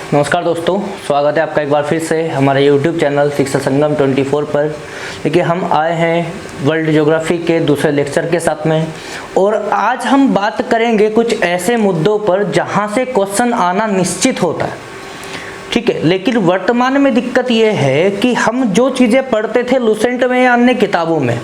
नमस्कार दोस्तों, स्वागत है आपका एक बार फिर से हमारे YouTube चैनल शिक्षा संगम 24 पर। देखिए, हम आए हैं वर्ल्ड ज्योग्राफी के दूसरे लेक्चर के साथ में, और आज हम बात करेंगे कुछ ऐसे मुद्दों पर जहां से क्वेश्चन आना निश्चित होता है। ठीक है, लेकिन वर्तमान में दिक्कत ये है कि हम जो चीज़ें पढ़ते थे लुसेंट में या अन्य किताबों में,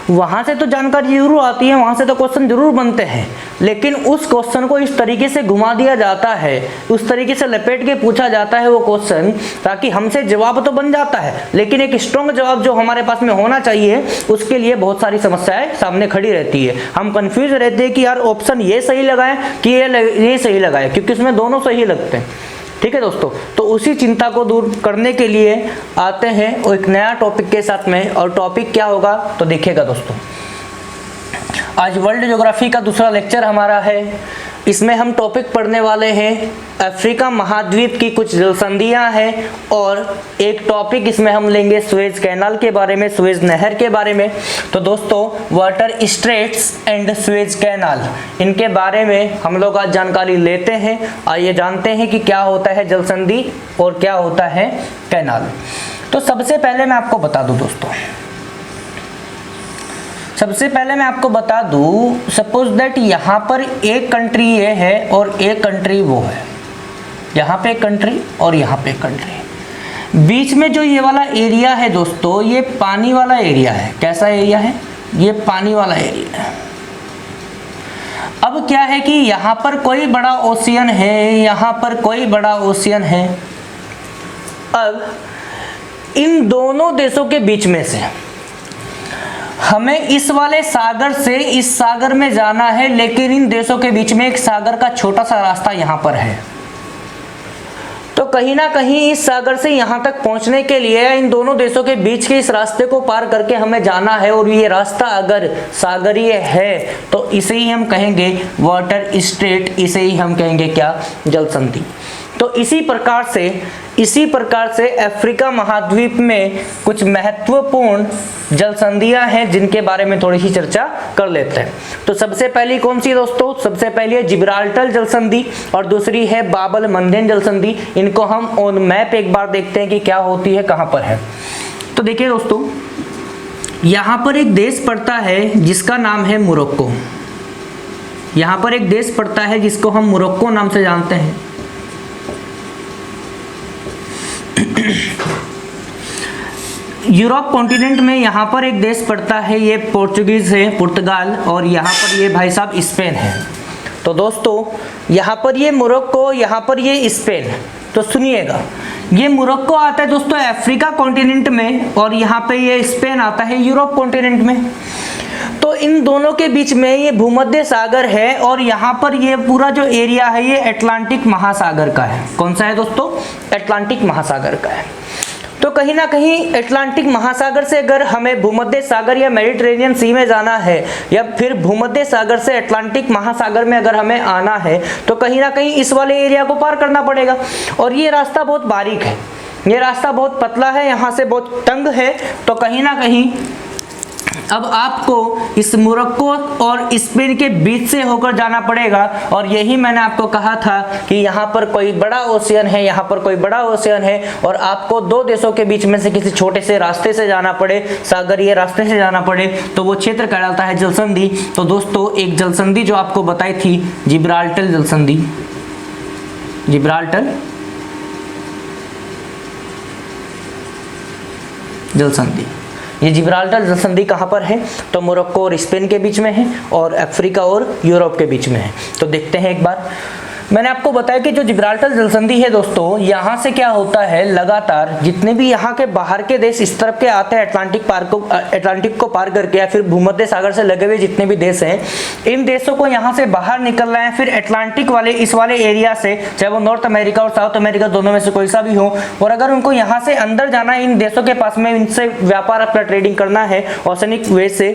वहाँ से तो जानकारी जरूर आती है, वहाँ से तो क्वेश्चन जरूर बनते हैं, लेकिन उस क्वेश्चन को इस तरीके से घुमा दिया जाता है, उस तरीके से लपेट के पूछा जाता है वो क्वेश्चन, ताकि हमसे जवाब तो बन जाता है, लेकिन एक स्ट्रॉन्ग जवाब जो हमारे पास में होना चाहिए उसके लिए बहुत सारी समस्याएं सामने खड़ी रहती है। हम कंफ्यूज रहते हैं कि यार ऑप्शन ये सही लगाएं कि ये सही लगाएं, क्योंकि इसमें दोनों सही लगते हैं। ठीक है दोस्तों, तो उसी चिंता को दूर करने के लिए आते हैं एक नया टॉपिक के साथ में। और टॉपिक क्या होगा तो देखिएगा दोस्तों, आज वर्ल्ड ज्योग्राफी का दूसरा लेक्चर हमारा है। इसमें हम टॉपिक पढ़ने वाले हैं अफ्रीका महाद्वीप की कुछ जलसंधियां हैं, और एक टॉपिक इसमें हम लेंगे सुएज कैनाल के बारे में, सुएज नहर के बारे में। तो दोस्तों, water straits and Suez canal, इनके बारे में हम लोग आज जानकारी लेते हैं। आइए जानते हैं कि क्या होता है जलसंधि और क्या होता है कैनाल। तो सबसे पहले मैं आपको बता दूं दोस्तों, सपोज दैट यहाँ पर एक कंट्री ये है और एक कंट्री वो है, यहाँ पे एक कंट्री और यहाँ पे एक कंट्री। बीच में जो ये वाला एरिया है दोस्तों, ये पानी वाला एरिया है। कैसा एरिया है? ये पानी वाला एरिया है। अब क्या है कि यहाँ पर कोई बड़ा ओशियन है, यहाँ पर कोई बड़ा ओशियन है। अब इन दोनों देशों के बीच में से हमें इस वाले सागर से इस सागर में जाना है, लेकिन इन देशों के बीच में एक सागर का छोटा सा रास्ता यहाँ पर है। तो कहीं ना कहीं इस सागर से यहाँ तक पहुँचने के लिए इन दोनों देशों के बीच के इस रास्ते को पार करके हमें जाना है, और ये रास्ता अगर सागरीय है तो इसे ही हम कहेंगे वाटर स्ट्रेट, इसे ही हम कहेंगे क्या? जलसंधि। तो इसी प्रकार से अफ्रीका महाद्वीप में कुछ महत्वपूर्ण जलसंधियां हैं जिनके बारे में थोड़ी सी चर्चा कर लेते हैं। तो सबसे पहली कौन सी दोस्तों? सबसे पहली है जिब्राल्टर जलसंधि और दूसरी है बाबल मंदेन जलसंधि। इनको हम ऑन मैप एक बार देखते हैं कि क्या होती है, कहां पर है। तो देखिए दोस्तों, यहां पर एक देश पड़ता है जिसका नाम है मोरक्को। यहां पर एक देश पड़ता है जिसको हम मोरक्को नाम से जानते हैं। यूरोप कॉन्टिनेंट में यहाँ पर एक देश पड़ता है, ये पोर्चुगीज है, पुर्तगाल, और यहाँ पर ये भाई साहब स्पेन है। तो दोस्तों, यहाँ पर ये मोरक्को, यहाँ पर ये स्पेन। तो सुनिएगा, ये मोरक्को आता है दोस्तों अफ्रीका कॉन्टिनेंट में, और यहाँ पे ये स्पेन आता है यूरोप कॉन्टिनेंट में। तो इन दोनों के बीच में ये भूमध्य सागर है, और यहाँ पर ये पूरा जो एरिया है ये अटलांटिक महासागर का है। कौन सा है दोस्तों? अटलांटिक महासागर का है। तो कहीं ना कहीं अटलांटिक महासागर से अगर हमें भूमध्य सागर या मेडिटेरेनियन सी में जाना है, या फिर भूमध्य सागर से अटलांटिक महासागर में अगर हमें आना है, तो कहीं ना कहीं इस वाले एरिया को पार करना पड़ेगा। और ये रास्ता बहुत बारीक है, ये रास्ता बहुत पतला है, यहाँ से बहुत तंग है। तो कहीं ना कहीं अब आपको इस मोरक्को और स्पेन के बीच से होकर जाना पड़ेगा। और यही मैंने आपको कहा था कि यहाँ पर कोई बड़ा ओशियन है, यहाँ पर कोई बड़ा ओशियन है, और आपको दो देशों के बीच में से किसी छोटे से रास्ते से जाना पड़े, सागरीय रास्ते से जाना पड़े, तो वो क्षेत्र कहलाता है जलसंधि। तो दोस्तों, एक जलसंधि जो आपको बताई थी, जिब्राल्टर जलसंधि, जिब्राल्टर जलसंधि। ये जिब्राल्टर जलसंधि कहाँ पर है? तो मोरक्को और स्पेन के बीच में है, और अफ्रीका और यूरोप के बीच में है। तो देखते हैं एक बार। मैंने आपको बताया कि जो जिब्राल्टर जलसंधि है दोस्तों, यहाँ से क्या होता है, लगातार जितने भी यहाँ के बाहर के देश इस तरफ के आते हैं अटलांटिक को पार करके, या फिर भूमध्य सागर से लगे हुए जितने भी देश हैं, इन देशों को यहाँ से बाहर निकलना है। फिर अटलांटिक वाले इस वाले एरिया से, चाहे वो नॉर्थ अमेरिका और साउथ अमेरिका दोनों में से कोई सा भी हो, और अगर उनको यहाँ से अंदर जाना है, इन देशों के पास में इनसे व्यापार अपना ट्रेडिंग करना है ओशनिक वे से,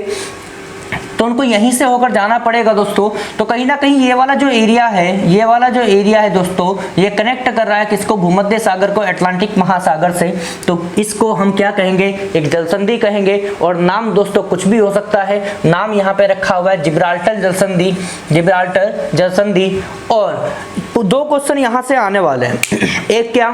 तो उनको यहीं से होकर जाना पड़ेगा दोस्तों। तो कहीं ना कहीं ये वाला जो एरिया है दोस्तों, ये कनेक्ट कर रहा है किसको, भूमध्य सागर को अटलांटिक महासागर से। तो इसको हम क्या कहेंगे, एक जलसंधि कहेंगे। और नाम दोस्तों कुछ भी हो सकता है, नाम यहाँ पे रखा हुआ है जिब्राल्टर जलसंधि, जिब्राल्टर जलसंधि। और दो क्वेश्चन यहाँ से आने वाले हैं, एक क्या,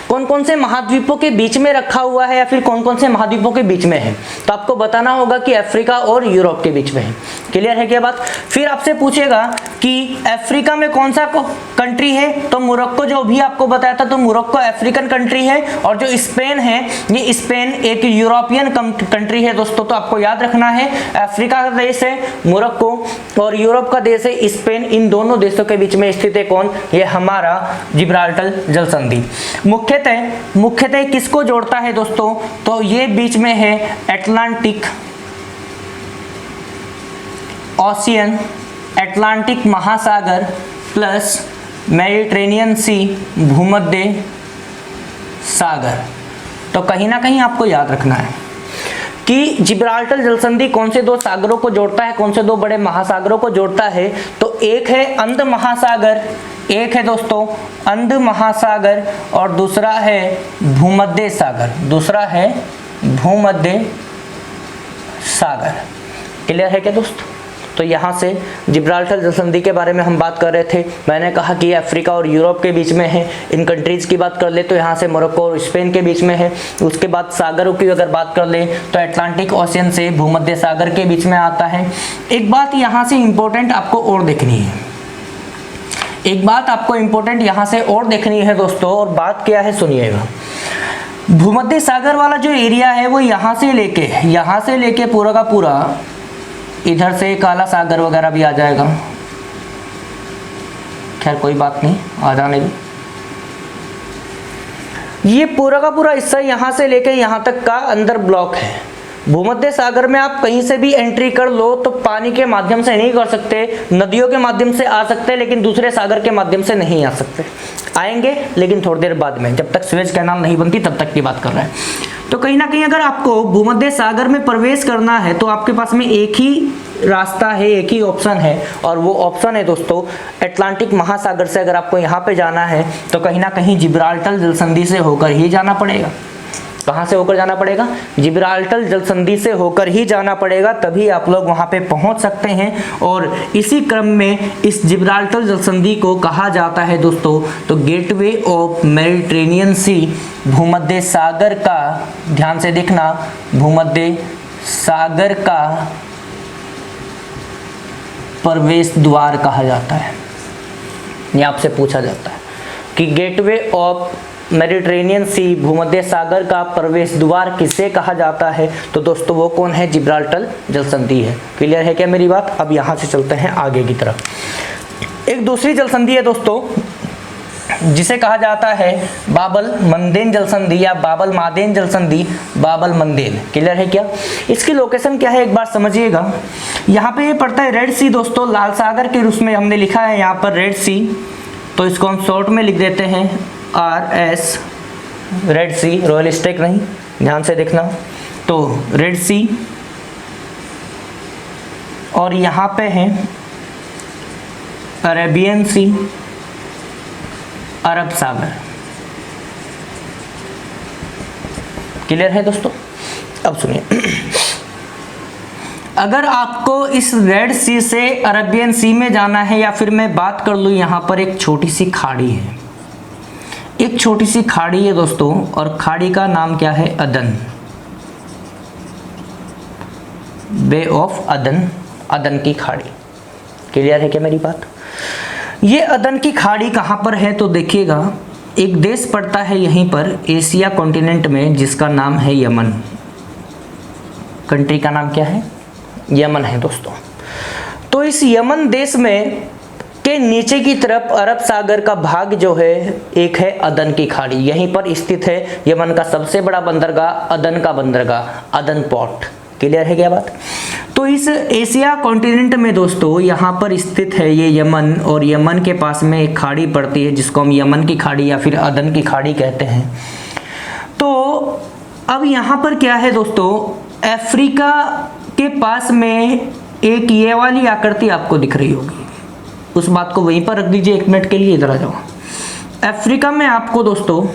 कौन कौन से महाद्वीपों के बीच में रखा हुआ है या फिर कौन कौन से महाद्वीपों के बीच में है। तो आपको बताना होगा कि अफ्रीका और यूरोप के बीच में है। क्लियर है क्या बात। फिर आपसे पूछेगा कि अफ्रीका में कौन सा कंट्री है, तो मोरक्को, जो भी आपको बताया था, तो मोरक्को अफ्रीकन कंट्री है। और जो स्पेन है, ये स्पेन एक यूरोपियन कंट्री है दोस्तों। तो आपको याद रखना है, अफ्रीका का देश है मोरक्को और यूरोप का देश है स्पेन। इन दोनों देशों के बीच में स्थित है कौन, ये हमारा जिब्राल्टर जलसंधि। मुख्यतः किसको जोड़ता है दोस्तों, तो ये बीच में है अटलांटिक ओशियन, अटलांटिक महासागर प्लस मेडिटेरेनियन सी, भूमध्य सागर। तो कहीं ना कहीं आपको याद रखना है कि जिब्राल्टर जलसंधि कौन से दो सागरों को जोड़ता है, कौन से दो बड़े महासागरों को जोड़ता है। तो एक है अंध महासागर, एक है दोस्तों अंध महासागर और दूसरा है भूमध्य सागर, दूसरा है भूमध्य सागर। क्लियर है क्या दोस्तों। तो यहाँ से जिब्राल्टर जलसंधि के बारे में हम बात कर रहे थे। मैंने कहा कि अफ्रीका और यूरोप के बीच में है। इन कंट्रीज़ की बात कर ले तो यहाँ से मोरक्को और स्पेन के बीच में है। उसके बाद सागरों की अगर बात कर ले तो अटलांटिक ओशियन से भूमध्य सागर के बीच में आता है। एक बात यहाँ से इम्पोर्टेंट आपको और देखनी है, एक बात आपको इम्पोर्टेंट यहाँ से और देखनी है दोस्तों। और बात क्या है सुनिएगा, भूमध्य सागर वाला जो एरिया है वो यहाँ से लेके पूरा का पूरा, इधर से काला सागर वगैरह भी आ जाएगा, खैर कोई बात नहीं, आ जाने दो। ये पूरा का पूरा हिस्सा यहाँ से लेके यहाँ तक का अंदर ब्लॉक है। भूमध्य सागर में आप कहीं से भी एंट्री कर लो तो पानी के माध्यम से नहीं कर सकते, नदियों के माध्यम से आ सकते, लेकिन दूसरे सागर के माध्यम से नहीं आ सकते। आएंगे लेकिन थोड़ी देर बाद में, जब तक स्वेज कैनाल नहीं बनती तब तक की बात कर रहे हैं। तो कहीं ना कहीं अगर आपको भूमध्य सागर में प्रवेश करना है तो आपके पास में एक ही रास्ता है, एक ही ऑप्शन है, और वो ऑप्शन है दोस्तों अटलांटिक महासागर से। अगर आपको यहाँ पे जाना है तो कहीं ना कहीं जिब्राल्टर जलसंधि से होकर ही जाना पड़ेगा। कहाँ से होकर जाना पड़ेगा, जिब्राल्टर जलसंधि से होकर ही जाना पड़ेगा, तभी आप लोग वहाँ पे पहुँच सकते हैं। और इसी क्रम में इस जिब्राल्टर जलसंधि को कहा जाता है दोस्तों, तो गेटवे ऑफ मेडिटेरेनियन सी, भूमध्य सागर का, ध्यान से देखना, भूमध्य सागर का प्रवेश द्वार कहा जाता है। ये आपसे पूछा जाता है कि गेटवे ऑफ मेडिटेरेनियन सी, भूमध्य सागर का प्रवेश द्वार किसे कहा जाता है, तो दोस्तों वो कौन है, जिब्राल्टर जलसंधि है। क्लियर है क्या मेरी बात। अब यहाँ से चलते हैं आगे की तरफ। एक दूसरी जलसंधि है दोस्तों जिसे कहा जाता है बाबल मंदेन जलसंधि या बाबल मादेन जलसंधि, बाबल मंदेन। क्लियर है क्या। इसकी लोकेशन क्या है एक बार समझिएगा। यहाँ पे ये पड़ता है रेड सी दोस्तों, लाल सागर के रूप में हमने लिखा है यहाँ पर रेड सी, तो इसको हम शॉर्ट में लिख देते हैं RS, रेड सी, रॉयल स्टेक नहीं, ध्यान से देखना। तो रेड सी और यहाँ पे है अरेबियन सी, अरब सागर। क्लियर है दोस्तों। अब सुनिए, अगर आपको इस रेड सी से अरेबियन सी में जाना है, या फिर मैं बात कर लूँ यहाँ पर एक छोटी सी खाड़ी है, एक छोटी सी खाड़ी है दोस्तों, और खाड़ी का नाम क्या है, अदन, बे ऑफ अदन, अदन की खाड़ी। क्लियर है क्या मेरी बात। ये अदन की खाड़ी कहाँ पर है, तो देखिएगा एक देश पड़ता है यहीं पर एशिया कॉन्टिनेंट में जिसका नाम है यमन। कंट्री का नाम क्या है, यमन है दोस्तों। तो इस यमन देश में के नीचे की तरफ अरब सागर का भाग जो है एक है अदन की खाड़ी, यहीं पर स्थित है यमन का सबसे बड़ा बंदरगाह, अदन का बंदरगाह, अदन पोर्ट। क्लियर है क्या बात। तो इस एशिया कॉन्टिनेंट में दोस्तों यहाँ पर स्थित है ये यमन, और यमन के पास में एक खाड़ी पड़ती है जिसको हम यमन की खाड़ी या फिर अदन की खाड़ी कहते हैं। तो अब यहाँ पर क्या है दोस्तों, अफ्रीका इसके पास में एक ये वाली आकृति आपको दिख रही होगी, उस बात को वहीं पर रख दीजिए 1 मिनट के लिए, इधर आ जाओ। अफ्रीका में आपको दोस्तों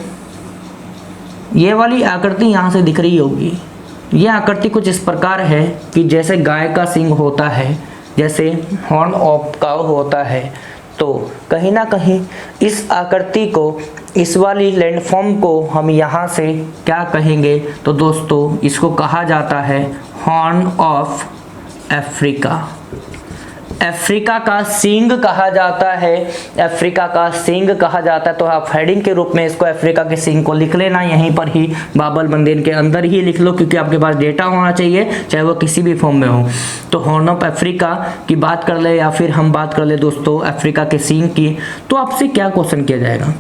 ये वाली आकृति यहाँ से दिख रही होगी। ये आकृति कुछ इस प्रकार है कि जैसे गाय का सींग होता है, जैसे हॉर्न ऑफ काउ होता है, तो कहीं ना कहीं इस आकृति को, इस वाली लैंडफॉर्म को हम यहाँ से क्या कहेंगे, तो दोस्तों इसको कहा जाता है हॉर्न ऑफ अफ्रीका। अफ्रीका का सींग कहा जाता है, अफ्रीका का सींग कहा जाता है। तो आप हेडिंग के रूप में इसको अफ्रीका के सींग को लिख लेना, यहीं पर ही बाबल मंदिर के अंदर ही लिख लो, क्योंकि आपके पास डेटा होना चाहिए, चाहे वो किसी भी फॉर्म में हो। तो हॉर्न ऑफ अफ्रीका की बात कर ले या फिर हम बात कर ले दोस्तों अफ्रीका के सींग की, तो आपसे क्या क्वेश्चन किया जाएगा,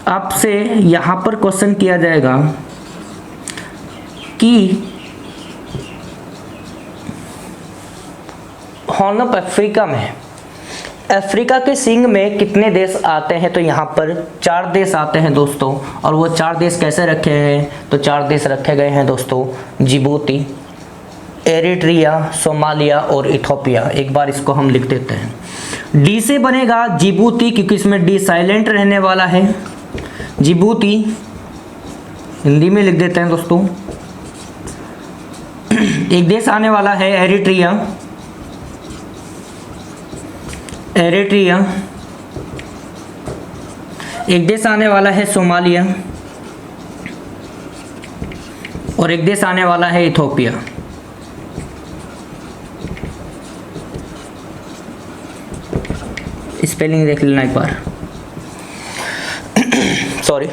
आपसे यहाँ पर क्वेश्चन किया जाएगा कि हॉर्न ऑफ अफ्रीका में, अफ्रीका के सींग में कितने देश आते हैं, तो यहाँ पर 4 देश आते हैं दोस्तों। और वो 4 देश कैसे रखे हैं, तो 4 देश रखे गए हैं दोस्तों, जिबूती, एरिट्रिया, सोमालिया और इथोपिया। एक बार इसको हम लिख देते हैं। डी से बनेगा जिबूती, क्योंकि इसमें डी साइलेंट रहने वाला है। जिबूती हिंदी में लिख देते हैं दोस्तों। एक देश आने वाला है एरिट्रिया, एरिट्रिया। एक देश आने वाला है सोमालिया और एक देश आने वाला है इथोपिया। स्पेलिंग देख लेना एक बार, सॉरी।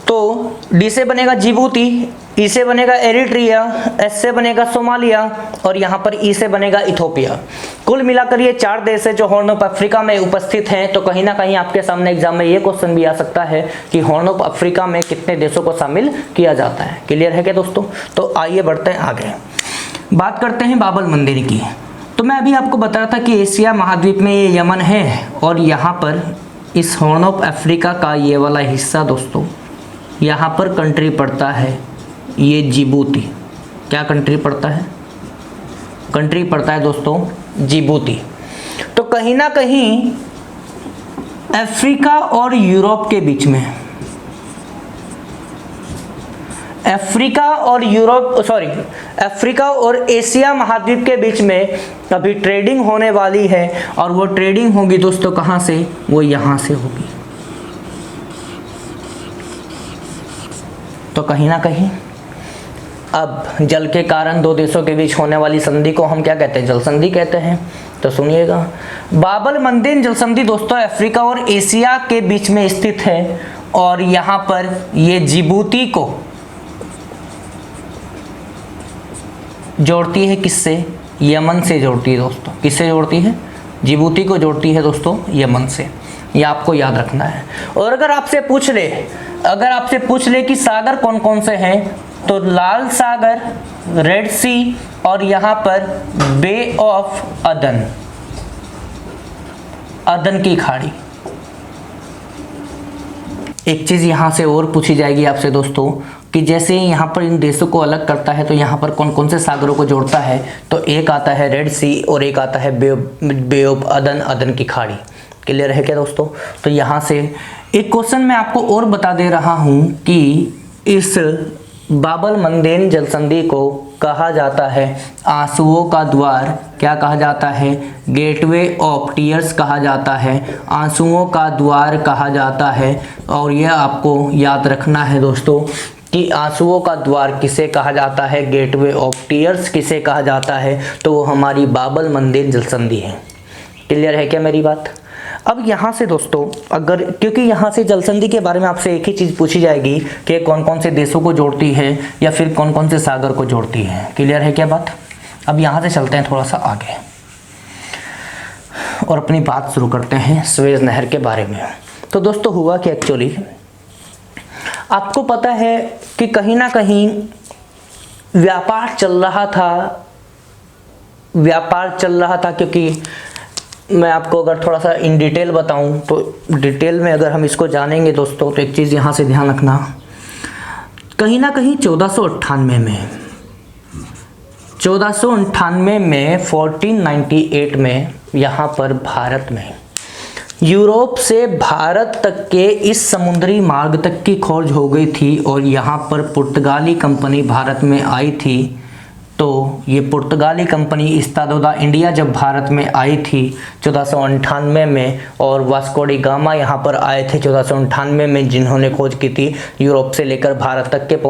तो डी से बनेगा जिबूती, ई से बनेगा एरिट्रिया, एस से बनेगा सोमालिया और यहाँ पर ई से बनेगा इथोपिया। कुल मिलाकर ये 4 देश है जो हॉर्न ऑफ अफ्रीका में उपस्थित हैं। तो कहीं ना कहीं आपके सामने एग्जाम में ये क्वेश्चन भी आ सकता है कि हॉर्न ऑफ अफ्रीका में कितने देशों को शामिल किया जाता है। क्लियर है क्या दोस्तों? तो आइए बढ़ते हैं आगे, बात करते हैं बाबल मंदिर की। तो मैं अभी आपको बता रहा था कि एशिया महाद्वीप में ये यमन है और यहाँ पर इस हॉर्न ऑफ अफ्रीका का ये वाला हिस्सा दोस्तों, यहाँ पर कंट्री पड़ता है ये जिबूती। क्या कंट्री पड़ता है? कंट्री पड़ता है दोस्तों जिबूती। तो कहीं ना कहीं अफ्रीका और यूरोप के बीच में, अफ्रीका और एशिया महाद्वीप के बीच में अभी ट्रेडिंग होने वाली है और वो ट्रेडिंग होगी दोस्तों कहाँ से? वो यहाँ से होगी। तो कहीं ना कहीं अब जल के कारण 2 देशों के बीच होने वाली संधि को हम क्या कहते हैं? जल संधि कहते हैं। तो सुनिएगा, बाबल मंदिर जल संधि दोस्तों अफ्रीका और एशिया के बीच में स्थित है और यहाँ पर ये जिबूती को जोड़ती है। किससे? यमन से जोड़ती है दोस्तों। किससे जोड़ती है? जिबूती को जोड़ती है दोस्तों यमन से। ये आपको याद रखना है। और अगर आपसे पूछ ले कि सागर कौन कौन से हैं, तो लाल सागर, रेड सी और यहाँ पर बे ऑफ अदन, अदन की खाड़ी। एक चीज़ यहाँ से और पूछी जाएगी आपसे दोस्तों कि जैसे यहाँ पर इन देशों को अलग करता है तो यहाँ पर कौन कौन से सागरों को जोड़ता है, तो एक आता है रेड सी और एक आता है बे ऑफ अदन, अदन की खाड़ी। क्लियर है क्या दोस्तों? तो यहाँ से एक क्वेश्चन मैं आपको और बता दे रहा हूँ कि इस बाबल मंदेन जल संधि को कहा जाता है आंसुओं का द्वार। क्या कहा जाता है? गेटवे ऑफ टीयर्स कहा जाता है, आंसुओं का द्वार कहा जाता है। और यह आपको याद रखना है दोस्तों कि आंसुओं का द्वार किसे कहा जाता है, गेटवे ऑफ टीयर्स किसे कहा जाता है, तो वो हमारी बाबल मंदिर जल संधि है। क्लियर है क्या मेरी बात? अब यहाँ से दोस्तों अगर, क्योंकि यहाँ से जल संधि के बारे में आपसे एक ही चीज़ पूछी जाएगी कि कौन कौन से देशों को जोड़ती है या फिर कौन कौन से सागर को जोड़ती है। क्लियर है क्या बात? अब यहाँ से चलते हैं थोड़ा सा आगे और अपनी बात शुरू करते हैं स्वेज नहर के बारे में। तो दोस्तों हुआ कि एक्चुअली आपको पता है कि कहीं ना कहीं व्यापार चल रहा था, क्योंकि मैं आपको अगर थोड़ा सा इन डिटेल बताऊं तो डिटेल में अगर हम इसको जानेंगे दोस्तों तो एक चीज़ यहाँ से ध्यान रखना, कहीं ना कहीं 1498 में 1498 में 1498 में यहाँ पर भारत में यूरोप से भारत तक के इस समुद्री मार्ग तक की खोज हो गई थी और यहाँ पर पुर्तगाली कंपनी भारत में आई थी। तो ये पुर्तगाली कंपनी इस्तादो दा इंडिया जब भारत में आई थी 1498 में, और वास्को डी गामा यहाँ पर आए थे 1498 में, जिन्होंने खोज की थी यूरोप से लेकर भारत तक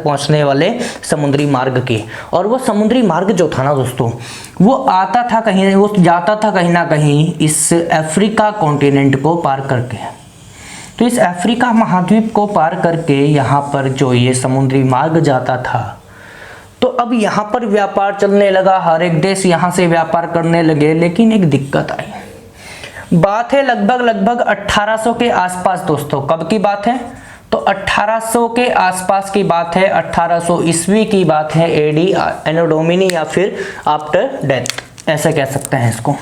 पहुँचने वाले समुद्री मार्ग की। और वो समुद्री मार्ग जो था ना दोस्तों, वो जाता था कहीं ना कहीं इस अफ्रीका कॉन्टिनेंट को पार करके। तो इस अफ्रीका महाद्वीप को पार करके यहाँ पर जो ये समुद्री मार्ग जाता था, तो अब यहाँ पर व्यापार चलने लगा, हर एक देश यहाँ से व्यापार करने लगे। लेकिन एक दिक्कत आई। बात है लगभग 1800 के आसपास दोस्तों। कब की बात है? तो 1800 के आसपास की बात है, 1800 ईस्वी की बात है, एडी एनो डोमिनी या फिर आफ्टर डेथ, ऐसे कह सकते हैं इसको।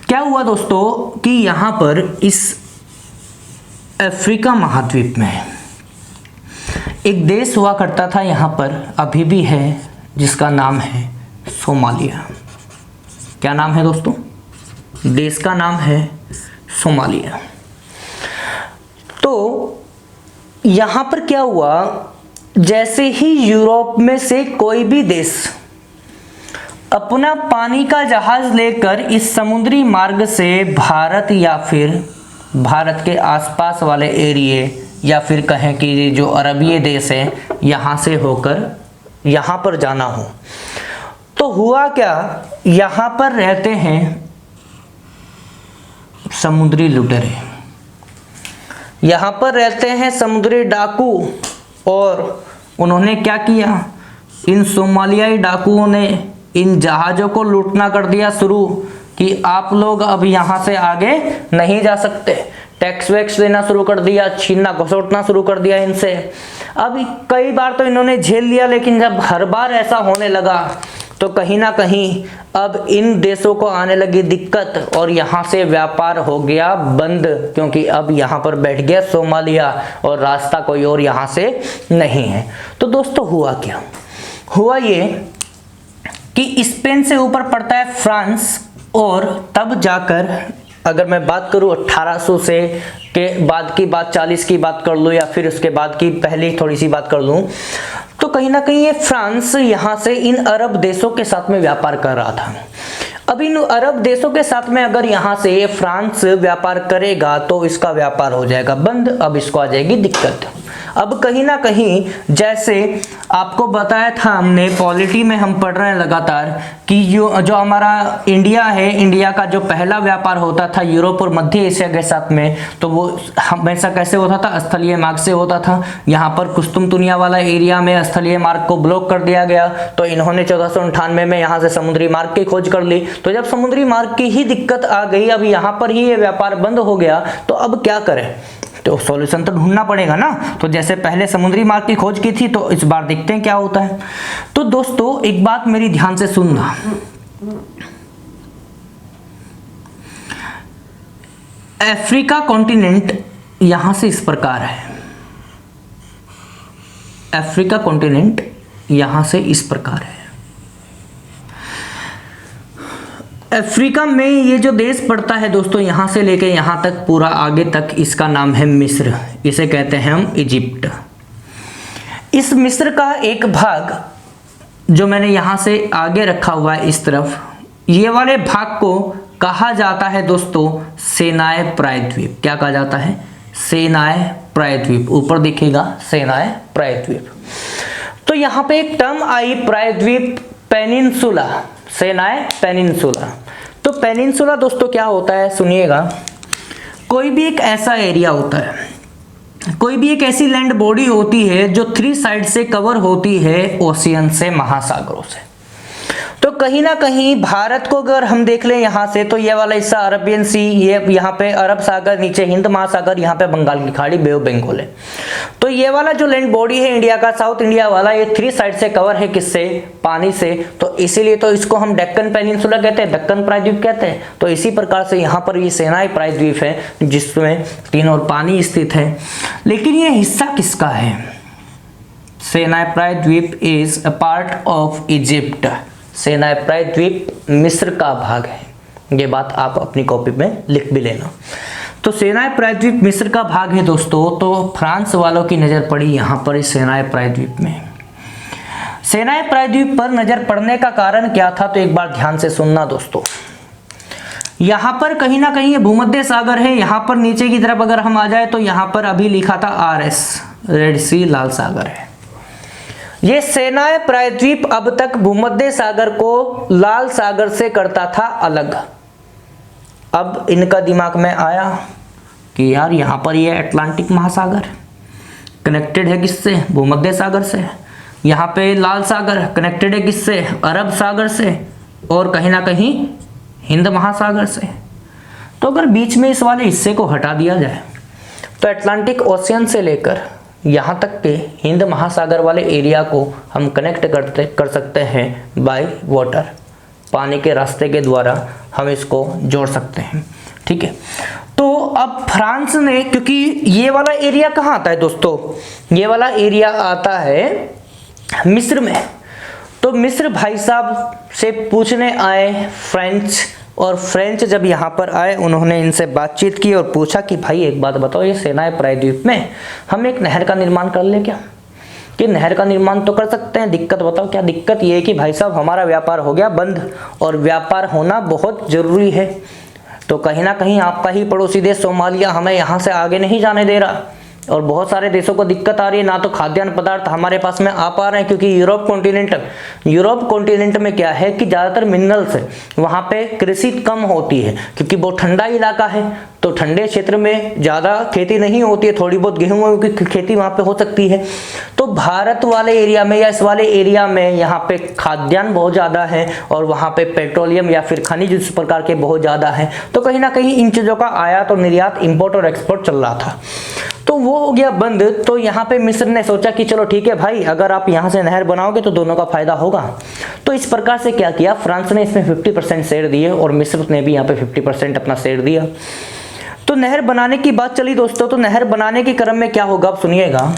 क्या हुआ दोस्तों कि यहाँ पर इस अफ्रीका महाद्वीप में एक देश हुआ करता था, यहाँ पर अभी भी है, जिसका नाम है सोमालिया। क्या नाम है दोस्तों? देश का नाम है सोमालिया। तो यहाँ पर क्या हुआ, जैसे ही यूरोप में से कोई भी देश अपना पानी का जहाज लेकर इस समुद्री मार्ग से भारत या फिर भारत के आसपास वाले एरिए या फिर कहें कि जो अरबीय देश है यहाँ से होकर यहाँ पर जाना हो, तो हुआ क्या, यहाँ पर रहते हैं समुद्री लुटेरे, यहाँ पर रहते हैं समुद्री डाकू। और उन्होंने क्या किया, इन सोमालियाई डाकुओं ने इन जहाज़ों को लूटना कर दिया शुरू कि आप लोग अब यहाँ से आगे नहीं जा सकते। टैक्स वैक्स देना शुरू कर दिया, छीनना घसोटना शुरू कर दिया इनसे। अब कई बार तो इन्होंने झेल लिया, लेकिन जब हर बार ऐसा होने लगा तो कहीं ना कहीं अब इन देशों को आने लगी दिक्कत और यहाँ से व्यापार हो गया बंद, क्योंकि अब यहाँ पर बैठ गया सोमालिया और रास्ता कोई और यहाँ से नहीं है। तो दोस्तों हुआ क्या, हुआ ये कि स्पेन से ऊपर पड़ता है फ्रांस, और तब जाकर अगर मैं बात करूं 1800 से के बाद की बात, 40 की बात कर लूँ या फिर उसके बाद की पहले थोड़ी सी बात कर लूँ, तो कहीं ना कहीं ये फ्रांस यहाँ से इन अरब देशों के साथ में व्यापार कर रहा था। अब इन अरब देशों के साथ में अगर यहाँ से फ्रांस व्यापार करेगा तो इसका व्यापार हो जाएगा बंद, अब इसको आ जाएगी दिक्कत। अब कहीं ना कहीं जैसे आपको बताया था हमने, पॉलिटी में हम पढ़ रहे हैं लगातार कि जो हमारा इंडिया है, इंडिया का जो पहला व्यापार होता था यूरोप और मध्य एशिया के साथ में, तो वो हमेशा कैसे होता था, स्थलीय मार्ग से होता था। यहाँ पर कुस्तुमतुनिया वाला एरिया में स्थलीय मार्ग को ब्लॉक कर दिया गया, तो इन्होंने 1498 में यहाँ से समुद्री मार्ग की खोज कर ली। तो जब समुद्री मार्ग की ही दिक्कत आ गई, अब यहाँ पर ही ये व्यापार बंद हो गया, तो अब क्या करें, तो सॉल्यूशन तो ढूंढना पड़ेगा ना। तो जैसे पहले समुद्री मार्ग की खोज की थी, तो इस बार देखते हैं क्या होता है। तो दोस्तों एक बात मेरी ध्यान से सुनना, अफ्रीका कॉन्टिनेंट यहां से इस प्रकार है, अफ्रीका कॉन्टिनेंट यहां से इस प्रकार है। अफ्रीका में ये जो देश पड़ता है दोस्तों, यहाँ से लेके यहाँ तक पूरा आगे तक, इसका नाम है मिस्र, इसे कहते हैं हम इजिप्ट। इस मिस्र का एक भाग जो मैंने यहाँ से आगे रखा हुआ है इस तरफ, ये वाले भाग को कहा जाता है दोस्तों सिनाई प्रायद्वीप। क्या कहा जाता है? सिनाई प्रायद्वीप। ऊपर दिखेगा सिनाई प्रायद्वीप। तो यहाँ पे एक टर्म आई प्रायद्वीप, पेनिनसुला, सिनाई पेनिनसुला। तो पेनिनसुला दोस्तों क्या होता है सुनिएगा, कोई भी एक ऐसा एरिया होता है, कोई भी एक ऐसी लैंड बॉडी होती है जो 3 साइड से कवर होती है ओशियन से, महासागरों से। तो कहीं ना कहीं भारत को अगर हम देख लें यहाँ से, तो ये वाला हिस्सा अरबियन सी, ये यहाँ पे अरब सागर, नीचे हिंद महासागर, यहाँ पे बंगाल की खाड़ी, बे ऑफ बंगाल है। तो ये वाला जो लैंड बॉडी है इंडिया का, साउथ इंडिया वाला, ये 3 साइड से कवर है, किससे? पानी से। तो इसीलिए तो इसको हम डेक्कन पेनिनसुला कहते हैं, दक्कन प्रायद्वीप कहते हैं। तो इसी प्रकार से यहाँ पर ये सिनाई प्रायद्वीप है जिसमें 3 और पानी स्थित है। लेकिन ये हिस्सा किसका है? सिनाई प्रायद्वीप is a part of Egypt. Sinai प्रायद्वीप मिस्र का भाग है। ये बात आप अपनी कॉपी में लिख भी लेना। तो सिनाई प्रायद्वीप मिस्र का भाग है दोस्तों। तो फ्रांस वालों की नज़र पड़ी यहाँ पर इस सिनाई प्रायद्वीप में। सिनाई प्रायद्वीप पर नज़र पड़ने का कारण क्या था, तो एक बार ध्यान से सुनना दोस्तों। यहाँ पर कहीं ना कहीं ये भूमध्य सागर है। यहाँ पर नीचे की तरफ अगर हम आ जाए तो यहाँ पर अभी लिखा था RS, रेड सी, लाल सागर है। ये सिनाई प्रायद्वीप अब तक भूमध्य सागर को लाल सागर से करता था अलग। अब इनका दिमाग में आया कि यार यहाँ पर ये अटलांटिक महासागर कनेक्टेड है किससे, भूमध्य सागर से। यहाँ पे लाल सागर कनेक्टेड है किससे, अरब सागर से, और कहीं ना कहीं हिंद महासागर से। तो अगर बीच में इस वाले हिस्से को हटा दिया जाए तो अटलांटिक ओशियन से लेकर यहाँ तक के हिंद महासागर वाले एरिया को हम कनेक्ट कर सकते हैं बाय वाटर, पानी के रास्ते के द्वारा हम इसको जोड़ सकते हैं। ठीक है। तो अब फ्रांस ने, क्योंकि ये वाला एरिया कहाँ आता है दोस्तों, ये वाला एरिया आता है मिस्र में। तो मिस्र भाई साहब से पूछने आए फ्रेंच, और फ्रेंच जब यहाँ पर आए उन्होंने इनसे बातचीत की और पूछा कि भाई एक बात बताओ, ये सिनाई प्रायद्वीप में हम एक नहर का निर्माण कर ले क्या? कि नहर का निर्माण तो कर सकते हैं, दिक्कत बताओ क्या? दिक्कत ये है कि भाई साहब हमारा व्यापार हो गया बंद, और व्यापार होना बहुत ज़रूरी है। तो कहीं ना कहीं आपका ही पड़ोसी देश सोमालिया हमें यहाँ से आगे नहीं जाने दे रहा, और बहुत सारे देशों को दिक्कत आ रही है, ना तो खाद्यान्न पदार्थ हमारे पास में आ पा रहे हैं, क्योंकि यूरोप कॉन्टिनेंट में क्या है कि ज़्यादातर मिनरल्स है, वहाँ पे कृषि कम होती है, क्योंकि बहुत ठंडा इलाका है। तो ठंडे क्षेत्र में ज़्यादा खेती नहीं होती है, थोड़ी बहुत गेहूं की खेती वहाँ पे हो सकती है। तो भारत वाले एरिया में या इस वाले एरिया में यहाँ पे खाद्यान्न बहुत ज़्यादा है, और वहाँ पे पेट्रोलियम या फिर खनिज इस प्रकार के बहुत ज़्यादा है। तो कहीं ना कहीं इन चीज़ों का आयात और निर्यात, इंपोर्ट और एक्सपोर्ट चल रहा था। तो वो हो गया बंद। तो यहाँ पे मिस्र ने सोचा कि चलो ठीक है भाई, अगर आप यहाँ से नहर बनाओगे तो दोनों का फायदा होगा। तो इस प्रकार से क्या किया, फ्रांस ने इसमें 50% शेयर दिए और मिस्र ने भी यहाँ पे 50% अपना शेयर दिया। तो नहर बनाने की बात चली दोस्तों। तो नहर बनाने के क्रम में क्या होगा, आप सुनिएगा।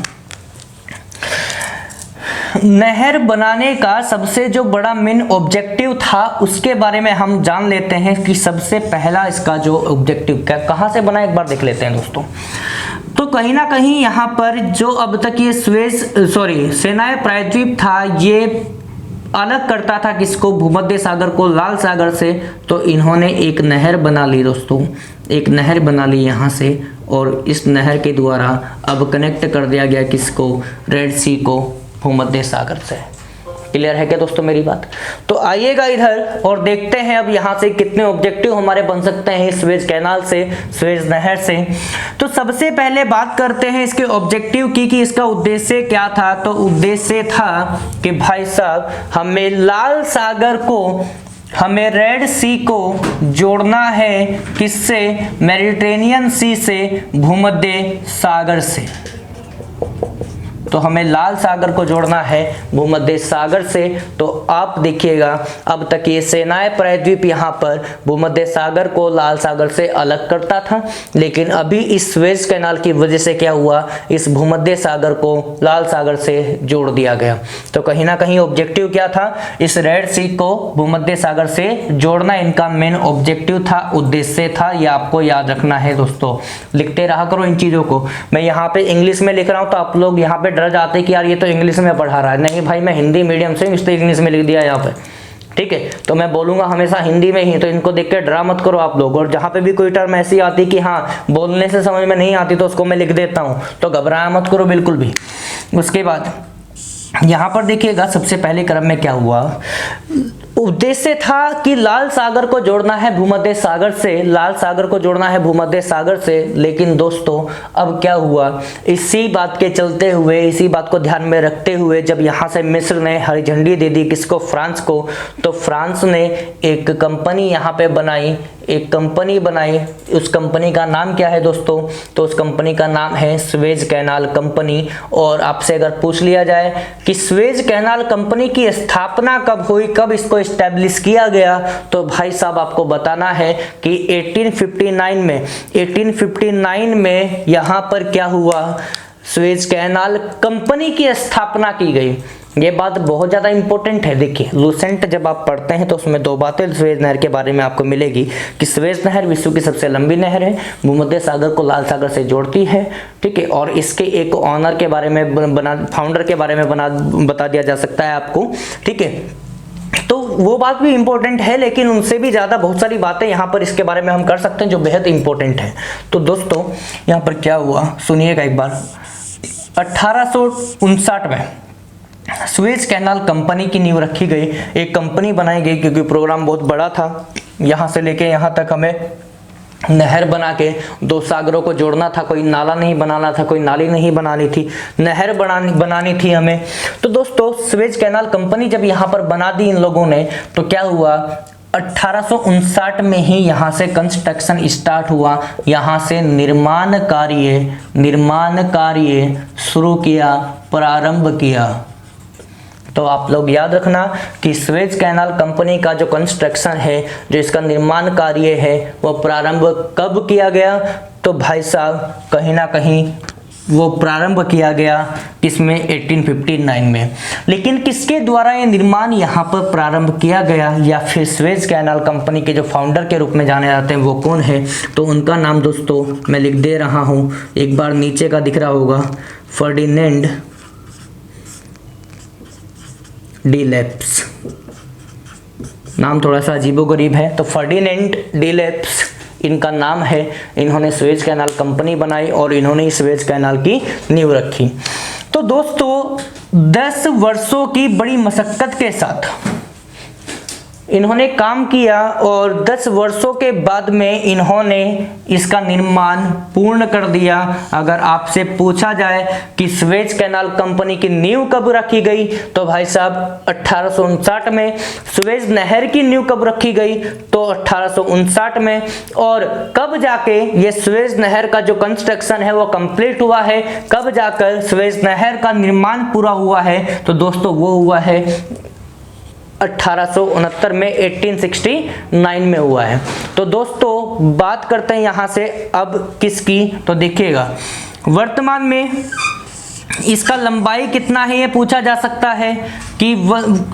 नहर बनाने का सबसे जो बड़ा मेन ऑब्जेक्टिव था उसके बारे में हम जान लेते हैं कि सबसे पहला इसका जो ऑब्जेक्टिव क्या, कहाँ से बना, एक बार देख लेते हैं दोस्तों। तो कहीं ना कहीं यहाँ पर जो अब तक ये सिनाई प्रायद्वीप था, ये अलग करता था किसको, भूमध्य सागर को लाल सागर से। तो इन्होंने एक नहर बना ली दोस्तों, एक नहर बना ली यहाँ से, और इस नहर के द्वारा अब कनेक्ट कर दिया गया किसको, रेड सी को भूमध्य सागर से। क्लियर है क्या दोस्तों मेरी बात? तो आइएगा इधर और देखते हैं अब यहाँ से कितने ऑब्जेक्टिव हमारे बन सकते हैं स्वेज कैनाल से, स्वेज नहर से। तो सबसे पहले बात करते हैं इसके ऑब्जेक्टिव की कि इसका उद्देश्य क्या था। तो उद्देश्य था कि भाई साहब हमें लाल सागर को, हमें रेड सी को जोड़ना है किससे, मेडिटेरेनियन सी से, भूमध्य सागर से। तो हमें लाल सागर को जोड़ना है भूमध्य सागर से। तो आप देखिएगा अब तक ये सिनाई प्रायद्वीप यहाँ पर भूमध्य सागर को लाल सागर से अलग करता था, लेकिन अभी इस स्वेज कैनाल की वजह से क्या हुआ, इस भूमध्य सागर को लाल सागर से जोड़ दिया गया। तो कहीं ना कहीं ऑब्जेक्टिव क्या था, इस रेड सी को भूमध्य सागर से जोड़ना इनका मेन ऑब्जेक्टिव था, उद्देश्य था। ये आपको याद रखना है दोस्तों, लिखते रहा करो इन चीज़ों को। मैं यहाँ पे इंग्लिश में लिख रहा हूँ तो आप लोग यहाँ पे डर जाते कि यार ये तो इंग्लिश में पढ़ा रहा है। नहीं भाई, मैं हिंदी मीडियम से, इसलिए इंग्लिश में लिख दिया यहाँ पे। ठीक है, तो मैं बोलूंगा हमेशा हिंदी में ही, तो इनको देख के ड्रा मत करो आप लोग। और जहाँ पे भी कोई टर्म ऐसी आती कि हाँ बोलने से समझ में नहीं आती तो उसको मैं लिख देता हूँ, तो घबराया मत करो बिल्कुल भी। उसके बाद यहाँ पर देखिएगा सबसे पहले क्रम में क्या हुआ, उद्देश्य था कि लाल सागर को जोड़ना है भूमध्य सागर से, लाल सागर को जोड़ना है भूमध्य सागर से। लेकिन दोस्तों अब क्या हुआ, इसी बात के चलते हुए, इसी बात को ध्यान में रखते हुए जब यहाँ से मिस्र ने हरी झंडी दे दी किसको, फ्रांस को, तो फ्रांस ने एक कंपनी यहाँ पे बनाई, एक कंपनी बनाई। उस कंपनी का नाम क्या है दोस्तों, तो उस कंपनी का नाम है स्वेज कैनाल कंपनी। और आपसे अगर पूछ लिया जाए कि स्वेज कैनाल कंपनी की स्थापना कब हुई, कब इसको एस्टैब्लिश किया गया, तो भाई साहब आपको बताना है कि 1859 में यहाँ पर क्या हुआ, स्वेज कैनाल कंपनी की स्थापना की गई। ये बात बहुत ज़्यादा इंपॉर्टेंट है। देखिए लूसेंट जब आप पढ़ते हैं तो उसमें दो बातें सुएज नहर के बारे में आपको मिलेगी कि सुएज नहर विश्व की सबसे लंबी नहर है, भूमध्य सागर को लाल सागर से जोड़ती है, ठीक है। और इसके एक ऑनर के बारे में फाउंडर के बारे में बता दिया जा सकता है आपको, ठीक है। तो वो बात भी इंपॉर्टेंट है, लेकिन उनसे भी ज़्यादा बहुत सारी बातें यहाँ पर इसके बारे में हम कर सकते हैं जो बेहद इंपॉर्टेंट है। तो दोस्तों यहाँ पर क्या हुआ सुनिएगा एक बार। 1859 में सुएज कैनाल कंपनी की नींव रखी गई, एक कंपनी बनाई गई क्योंकि प्रोग्राम बहुत बड़ा था। यहाँ से लेके यहाँ तक हमें नहर बना के दो सागरों को जोड़ना था, कोई नाला नहीं बनाना था, कोई नाली नहीं बनानी थी, नहर बनानी थी हमें। तो दोस्तों सुएज कैनाल कंपनी जब यहाँ पर बना दी इन लोगों ने, तो क्या हुआ 1859 में ही यहाँ से कंस्ट्रक्शन स्टार्ट हुआ, यहाँ से निर्माण कार्य शुरू किया, प्रारंभ किया। तो आप लोग याद रखना कि सुएज कैनाल कंपनी का जो कंस्ट्रक्शन है, जो इसका निर्माण कार्य है, वो प्रारंभ कब किया गया? तो भाई साहब कहीं ना कहीं वो प्रारंभ किया गया किसमें? 1859 में। लेकिन किसके द्वारा ये निर्माण यहाँ पर प्रारंभ किया गया, या फिर सुएज कैनाल कंपनी के जो फाउंडर के रूप में जाने जाते हैं वो कौन है? तो उनका नाम दोस्तों मैं लिख दे रहा हूँ, एक बार नीचे का दिख रहा होगा, फर्डिनेंड डी लेप्स। नाम थोड़ा सा अजीबोगरीब है, तो फर्डिनेंड डी लेप्स इनका नाम है। इन्होंने सुएज कैनाल कंपनी बनाई और इन्होंने सुएज कैनाल की नींव रखी। तो दोस्तों 10 वर्षों की बड़ी मशक्कत के साथ इन्होंने काम किया और 10 वर्षों के बाद में इन्होंने इसका निर्माण पूर्ण कर दिया। अगर आपसे पूछा जाए कि सुएज कैनाल कंपनी की नींव कब रखी गई, तो भाई साहब 1859 में। सुएज नहर की नींव कब रखी गई? तो 1859 में। और कब जाके ये सुएज नहर का जो कंस्ट्रक्शन है वो कंप्लीट हुआ है, कब जाकर सुएज नहर का निर्माण पूरा हुआ है? तो दोस्तों वो हुआ है 1869 में, 1869 में हुआ है। तो दोस्तों बात करते हैं यहाँ से अब किसकी, तो देखिएगा वर्तमान में इसका लंबाई कितना है ये पूछा जा सकता है कि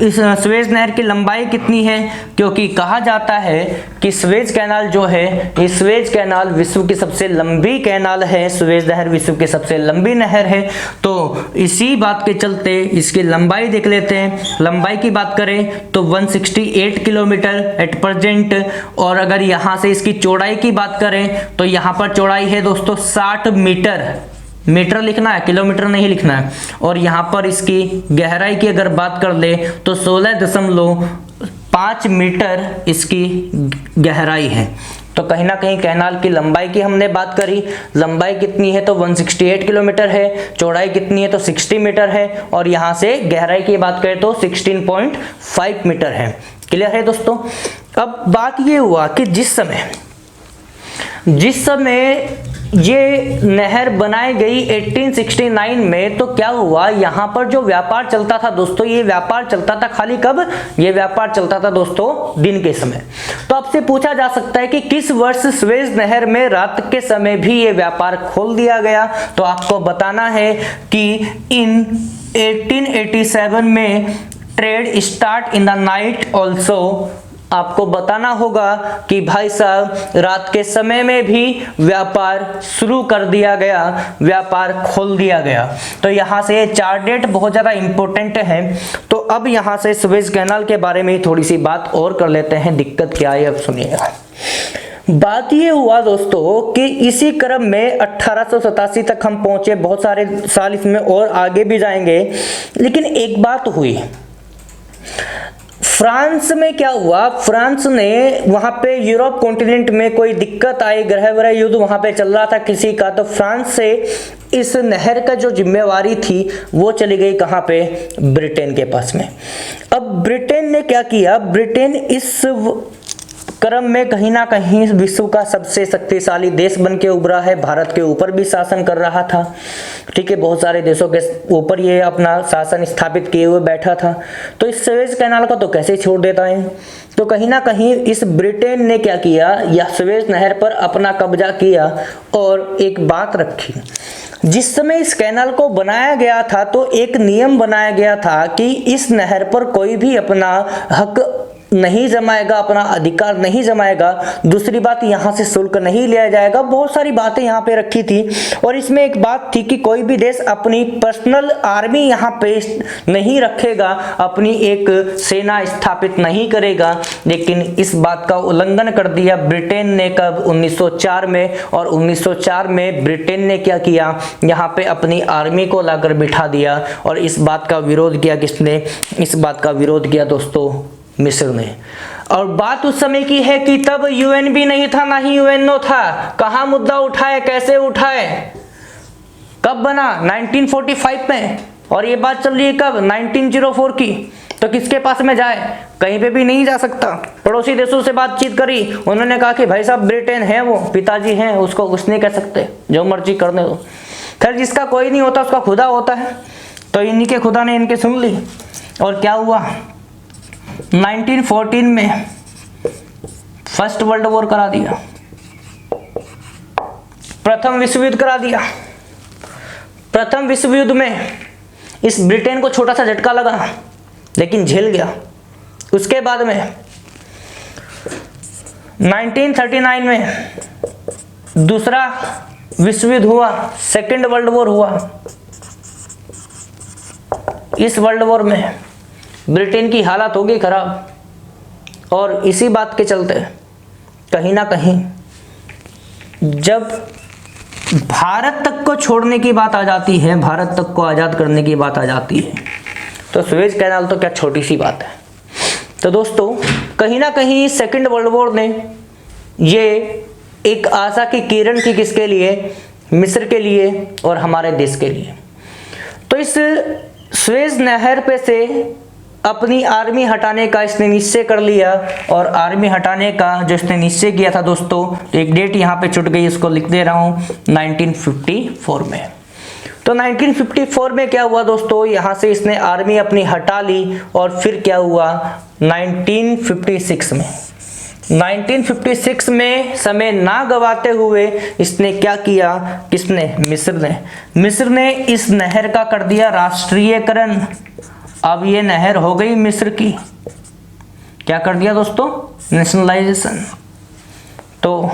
इस सुएज नहर की लंबाई कितनी है, क्योंकि कहा जाता है कि सुएज कैनाल जो है, ये सुएज कैनाल विश्व की सबसे लंबी कैनाल है, सुएज नहर विश्व की सबसे लंबी नहर है। तो इसी बात के चलते इसकी लंबाई देख लेते हैं। लंबाई की बात करें तो 168 किलोमीटर एट प्रेजेंट। और अगर यहाँ से इसकी चौड़ाई की बात करें तो यहाँ पर चौड़ाई है दोस्तों 60 मीटर। मीटर लिखना है, किलोमीटर नहीं लिखना है। और यहाँ पर इसकी गहराई की अगर बात कर ले तो 16.5 मीटर इसकी गहराई है। तो कहीं ना कहीं कैनाल की लंबाई की हमने बात करी, लंबाई कितनी है तो 168 किलोमीटर है, चौड़ाई कितनी है तो 60 मीटर है, और यहाँ से गहराई की बात करें तो 16.5 मीटर है। क्लियर है दोस्तों। अब बात ये हुआ कि जिस समय ये नहर बनाई गई 1869 में, तो क्या हुआ यहाँ पर जो व्यापार चलता था दोस्तों, ये व्यापार चलता था खाली कब? ये व्यापार चलता था दोस्तों दिन के समय। तो आपसे पूछा जा सकता है कि किस वर्ष सुएज नहर में रात के समय भी ये व्यापार खोल दिया गया? तो आपको बताना है कि इन 1887 में trade start in the night also. आपको बताना होगा कि भाई साहब रात के समय में भी व्यापार शुरू कर दिया गया, व्यापार खोल दिया गया। तो यहाँ से ये 4 डेट बहुत ज़्यादा इंपॉर्टेंट है। तो अब यहाँ से सुएज कैनाल के बारे में थोड़ी सी बात और कर लेते हैं। दिक्कत क्या है अब सुनिएगा। बात ये हुआ दोस्तों कि इसी क्रम में 1887 तक हम पहुंचे, बहुत सारे साल इसमें और आगे भी जाएंगे। लेकिन एक बात हुई, फ्रांस में क्या हुआ, फ्रांस ने वहां पे यूरोप कॉन्टिनेंट में कोई दिक्कत आई, ग्रह वह युद्ध वहां पे चल रहा था किसी का, तो फ्रांस से इस नहर का जो जिम्मेवारी थी वो चली गई कहां पे? ब्रिटेन के पास में। अब ब्रिटेन ने क्या किया, ब्रिटेन इस क्रम में कहीं ना कहीं विश्व का सबसे शक्तिशाली देश बन के उभरा है, भारत के ऊपर भी शासन कर रहा था, ठीक है, बहुत सारे देशों के ऊपर ये अपना शासन स्थापित किए हुए बैठा था। तो इस सुएज कैनाल को तो कैसे छोड़ देता है? तो कहीं ना कहीं इस ब्रिटेन ने क्या किया, या सुएज नहर पर अपना कब्जा किया और एक बात रखी। जिस समय इस कैनाल को बनाया गया था तो एक नियम बनाया गया था कि इस नहर पर कोई भी अपना हक नहीं जमाएगा, अपना अधिकार नहीं जमाएगा। दूसरी बात, यहाँ से शुल्क नहीं लिया जाएगा। बहुत सारी बातें यहाँ पे रखी थी और इसमें एक बात थी कि कोई भी देश अपनी पर्सनल आर्मी यहाँ पे नहीं रखेगा, अपनी एक सेना स्थापित नहीं करेगा। लेकिन इस बात का उल्लंघन कर दिया ब्रिटेन ने कब? 1904 में। और 1904 में ब्रिटेन ने क्या किया? यहाँ पे अपनी आर्मी को लाकर बिठा दिया और इस बात का विरोध किया। किसने इस बात का विरोध किया दोस्तों? मिस्र ने। और बात उस समय की है कि तब यूएन भी नहीं था, ना ही यूएनओ था। कहां मुद्दा उठाए, कैसे उठाए, कब बना? 1945 में। और ये बात चल रही है कब? 1904 की। तो किसके पास में जाए? कहीं पे भी नहीं जा सकता। पड़ोसी देशों से बातचीत करी, उन्होंने कहा कि भाई साहब ब्रिटेन है, वो पिताजी हैं, उसको कुछ नहीं कह सकते, जो मर्जी करने दो। खैर, जिसका कोई नहीं होता उसका खुदा होता है। तो इन्हीं के खुदा ने इनके सुन ली। और क्या हुआ? 1914 में फर्स्ट वर्ल्ड वॉर करा दिया, प्रथम विश्व युद्ध करा दिया। प्रथम विश्व युद्ध में इस ब्रिटेन को छोटा सा झटका लगा, लेकिन झेल गया। उसके बाद में 1939 में दूसरा विश्व युद्ध हुआ, सेकेंड वर्ल्ड वॉर हुआ। इस वर्ल्ड वॉर में ब्रिटेन की हालत हो गई खराब। और इसी बात के चलते कहीं ना कहीं जब भारत तक को छोड़ने की बात आ जाती है, भारत तक को आज़ाद करने की बात आ जाती है, तो सुएज कैनाल तो क्या छोटी सी बात है। तो दोस्तों, कहीं ना कहीं सेकेंड वर्ल्ड वॉर ने ये एक आशा की किरण थी। किसके लिए? मिस्र के लिए और हमारे देश के लिए। तो इस सुएज नहर पे से अपनी आर्मी हटाने का इसने निश्चय कर लिया। और आर्मी हटाने का जो इसने निश्चय किया था दोस्तों, तो एक डेट यहाँ पे छूट गई, इसको लिख दे रहा हूँ, 1954 में। तो 1954 में क्या हुआ दोस्तों? यहाँ से इसने आर्मी अपनी हटा ली। और फिर क्या हुआ? 1956 में 1956 में समय ना गवाते हुए इसने क्या किया? किसने? मिस्र ने इस नहर का कर दिया राष्ट्रीयकरण। अब ये नहर हो गई मिस्र की। क्या कर दिया दोस्तों? नेशनलाइजेशन। तो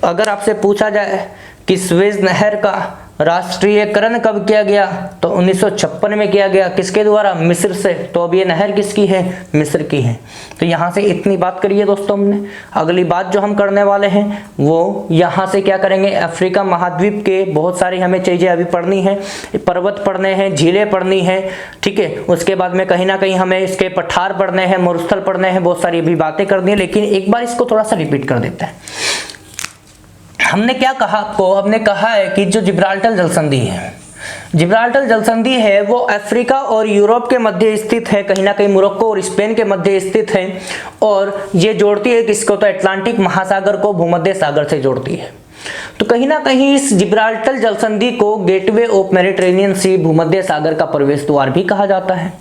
अगर आपसे पूछा जाए कि सुएज नहर का राष्ट्रीयकरण कब किया गया, तो 1956 में किया गया। किसके द्वारा? मिस्र से। तो अब ये नहर किसकी है? मिस्र की है। तो यहाँ से इतनी बात करिए दोस्तों हमने। अगली बात जो हम करने वाले हैं वो यहाँ से क्या करेंगे? अफ्रीका महाद्वीप के बहुत सारी हमें चीज़ें अभी पढ़नी है, पर्वत पढ़ने हैं, झीलें पढ़नी हैं, ठीक है। उसके बाद में कहीं ना कहीं हमें इसके पठार पढ़ने हैं, मरुस्थल पढ़ने हैं, बहुत सारी अभी बातें करनी है। लेकिन एक बार इसको थोड़ा सा रिपीट कर देते हैं। हमने क्या कहा आपको? हमने कहा है कि जो जिब्राल्टर जलसंधि है, जिब्राल्टर जलसंधि है वो अफ्रीका और यूरोप के मध्य स्थित है, कहीं ना कहीं मोरक्को और स्पेन के मध्य स्थित है। और ये जोड़ती है किसको? तो अटलांटिक महासागर को भूमध्य सागर से जोड़ती है। तो कहीं ना कहीं इस जिब्राल्टर जलसंधि को गेटवे ऑफ मेडिटेरेनियन सी, भूमध्य सागर का प्रवेश द्वार भी कहा जाता है।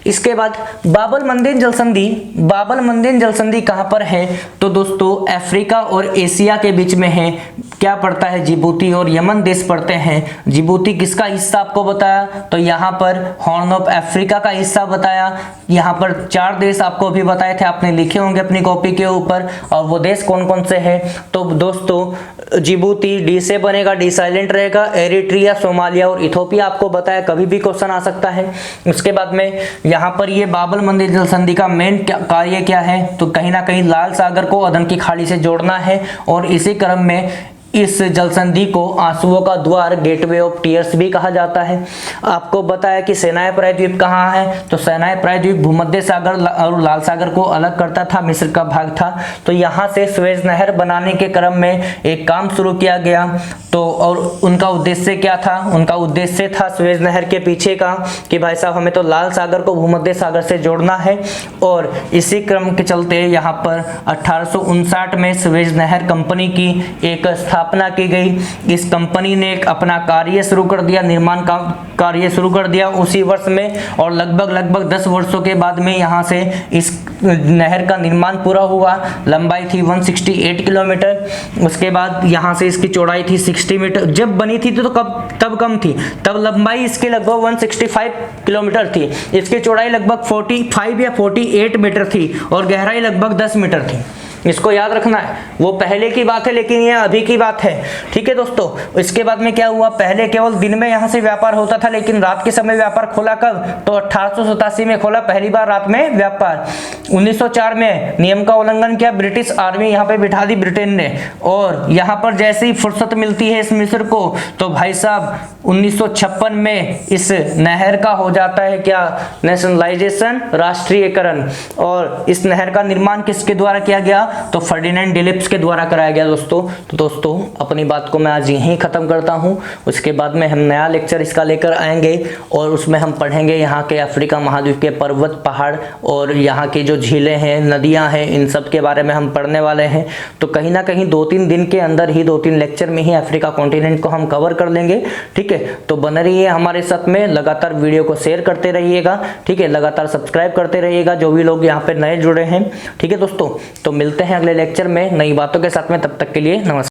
इसके बाद बाबल मंदेन जलसंधि। बाबल मंदेन जलसंधि कहाँ पर है? तो दोस्तों अफ्रीका और एशिया के बीच में है। क्या पड़ता है? जिबूती और यमन देश पड़ते हैं। जिबूती किसका हिस्सा आपको बताया? तो यहाँ पर हॉर्न ऑफ अफ्रीका का हिस्सा बताया। यहाँ पर 4 देश आपको भी बताए थे, आपने लिखे होंगे अपनी कॉपी के ऊपर। और वो देश कौन कौन से हैं? तो दोस्तों जिबूती, डी से बनेगा, डी साइलेंट रहेगा, एरिट्रिया, सोमालिया और इथोपिया आपको बताया, कभी भी क्वेश्चन आ सकता है। उसके बाद में यहाँ पर ये बाबल मंदिर जलसंधि का मेन कार्य क्या है? तो कहीं ना कहीं लाल सागर को अदन की खाड़ी से जोड़ना है। और इसी क्रम में इस जलसंधि को आंसुओं का द्वार, गेटवे ऑफ टीयर्स भी कहा जाता है। आपको बताया कि सेनाई प्रायद्वीप कहाँ है? तो सेनाई प्रायद्वीप भूमध्य सागर और लाल सागर को अलग करता था, मिस्र का भाग था। तो यहाँ से सुएज नहर बनाने के क्रम में एक काम शुरू किया गया। तो और उनका उद्देश्य क्या था? उनका उद्देश्य था सुएज नहर के पीछे का कि भाई साहब हमें तो लाल सागर को भूमध्य सागर से जोड़ना है। और इसी क्रम के चलते यहाँ पर 1859 में सुएज नहर कंपनी की एक स्थापना की गई। इस कंपनी ने एक अपना कार्य शुरू कर दिया, निर्माण का कार्य शुरू कर दिया उसी वर्ष में, और लगभग 10 वर्षों के बाद में यहाँ से इस नहर का निर्माण पूरा हुआ। लंबाई थी 168 किलोमीटर। उसके बाद यहाँ से इसकी चौड़ाई थी 60 मीटर। जब बनी थी तो तब कम थी, तब लंबाई इसकी लगभग 165 किलोमीटर थी। इसकी चौड़ाई लगभग 45 या 48 मीटर थी और गहराई लगभग 10 मीटर थी। इसको याद रखना है, वो पहले की बात है लेकिन ये अभी की बात है, ठीक है दोस्तों। इसके बाद में क्या हुआ, पहले केवल दिन में यहाँ से व्यापार होता था, लेकिन रात के समय व्यापार खोला कब, तो 1887 में खोला पहली बार रात में व्यापार। 1904 में नियम का उल्लंघन किया, ब्रिटिश आर्मी यहाँ पे बिठा दी ब्रिटेन ने, और यहाँ पर जैसे ही फुर्सत मिलती है इस मिस्र को, तो भाई साहब 1956 में इस नहर का हो जाता है क्या, नेशनलाइजेशन, राष्ट्रीयकरण। और इस नहर का निर्माण किसके द्वारा किया गया, तो फर्डिनेंड डिलिप्स के द्वारा कराया गया दोस्तों। तो दोस्तों अपनी बात को मैं आज यहीं खत्म करता हूं। उसके बाद में हम नया लेक्चर इसका लेकर आएंगे और उसमें हम पढ़ेंगे यहाँ के अफ्रीका महाद्वीप के पर्वत, पहाड़ और यहाँ की जो झीलें हैं, नदियाँ हैं, इन सब के बारे में हम पढ़ने वाले हैं। तो कहीं ना कहीं 2-3 दिन के अंदर ही, 2-3 लेक्चर में ही अफ्रीका कॉन्टिनेंट को हम कवर कर लेंगे, ठीक है। तो बने रहिए हमारे साथ में, लगातार वीडियो को शेयर करते रहिएगा, ठीक है, लगातार सब्सक्राइब करते रहिएगा जो भी लोग यहाँ पे नए जुड़े हैं, ठीक है दोस्तों। तो मिलते हैं अगले लेक्चर में नई बातों के साथ में, तब तक के लिए नमस्कार।